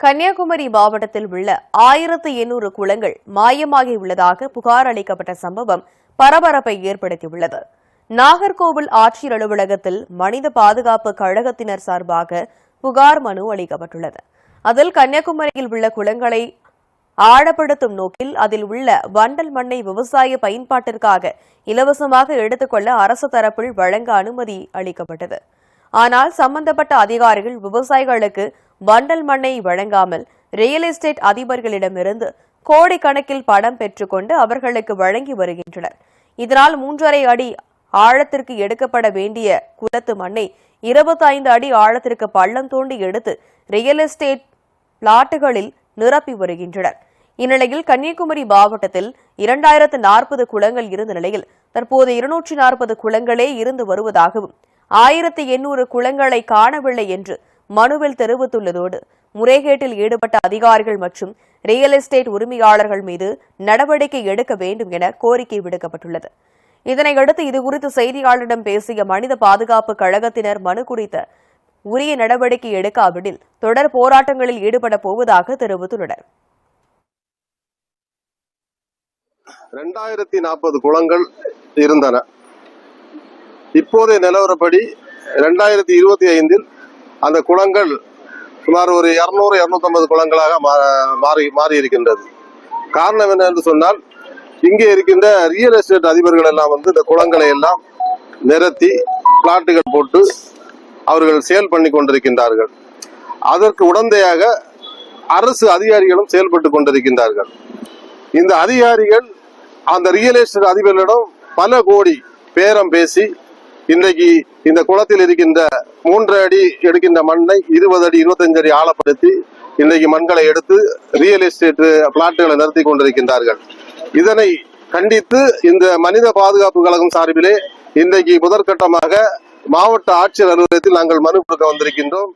கன்னியாகுமரி மாவட்டத்தில் உள்ள 1800 குளங்கள் மாயமாகி உள்ளதாக புகார் அளிக்கப்பட்ட சம்பவம் பரபரப்பை ஏற்படுத்தியுள்ளது. நாகர்கோவில் ஆட்சியர் அலுவலகத்தில் மனித பாதுகாப்பு கழகத்தினர் சார்பாக புகார் மனு அளிக்கப்பட்டுள்ளது. அதில் கன்னியாகுமரியில் உள்ள குளங்களை ஆழப்படுத்தும் நோக்கில் அதில் உள்ள வண்டல் மண்ணை விவசாய பயன்பாட்டிற்காக இலவசமாக எடுத்துக்கொள்ள அரசு தரப்பில் வழங்க அனுமதி அளிக்கப்பட்டது. ஆனால் சம்பந்தப்பட்ட அதிகாரிகள் விவசாயிகளுக்கு வண்டல் மண்ணை வழங்காமல் ரியல் எஸ்டேட் அதிபர்களிடமிருந்து கோடிக்கணக்கில் பணம் பெற்றுக்கொண்டு அவர்களுக்கு வழங்கி வருகின்றனர். இதனால் 3.5 அடி ஆழத்திற்கு எடுக்கப்பட வேண்டிய குளத்து மண்ணை 25 அடி ஆழத்திற்கு பள்ளம் தோண்டி எடுத்து ரியல் எஸ்டேட் பிளாட்டுகளில் நிரப்பி வருகின்றனர். இந்நிலையில் கன்னியாகுமரி மாவட்டத்தில் 2040 குளங்கள் இருந்த நிலையில் தற்போது 240 குளங்களே இருந்து வருவதாகவும் 1800 குளங்களை காணவில்லை என்று மனுவில் தெரிவித்துள்ளதோடு முறைகேட்டில் ஈடுபட்ட அதிகாரிகள் மற்றும் ரியல் எஸ்டேட் உரிமையாளர்கள் மீது நடவடிக்கை எடுக்க வேண்டும் என கோரிக்கை விடுக்கப்பட்டுள்ளது. இதனையடுத்து இதுகுறித்து செய்தியாளரிடம் பேசிய மனித பாதுகாப்பு கழகத்தினர் மனு குறித்த உரிய நடவடிக்கை எடுக்காவிடில் தொடர் போராட்டங்களில் ஈடுபட போவதாக தெரிவித்துள்ளனர். 2040 குளங்கள் இருந்தன. இப்போதைய நிலவரப்படி 2025 அந்த குளங்கள் சுமார் ஒரு 200-250 குளங்களாக மாறி இருக்கின்றது. காரணம் என்ன என்று சொன்னால், இங்கே இருக்கின்ற ரியல் எஸ்டேட் அதிபர்கள் எல்லாம் இந்த குளங்களை எல்லாம் நிரத்தி பிளாட்டுகள் போட்டு அவர்கள் சேல் பண்ணி கொண்டிருக்கின்றார்கள். அதற்கு உடந்தையாக அரசு அதிகாரிகளும் செயல்பட்டு கொண்டிருக்கின்றார்கள். இந்த அதிகாரிகள் அந்த ரியல் எஸ்டேட் அதிபர்களிடம் பல கோடி பேரம் பேசி இன்றைக்கு இந்த குளத்தில் இருக்கின்ற 3 அடி எடுக்கின்ற மண்ணை 20 அடி 25 அடி ஆழப்படுத்தி இன்றைக்கு மண்களை எடுத்து ரியல் எஸ்டேட் பிளாட்டுகளை நிறுத்தி கொண்டிருக்கின்றார்கள். இதனை கண்டித்து இந்த மனித பாதுகாப்பு கழகம் சார்பிலே இன்றைக்கு முதற்கட்டமாக மாவட்ட ஆட்சியர் அலுவலகத்தில் நாங்கள் மனு கொடுக்க வந்திருக்கின்றோம்.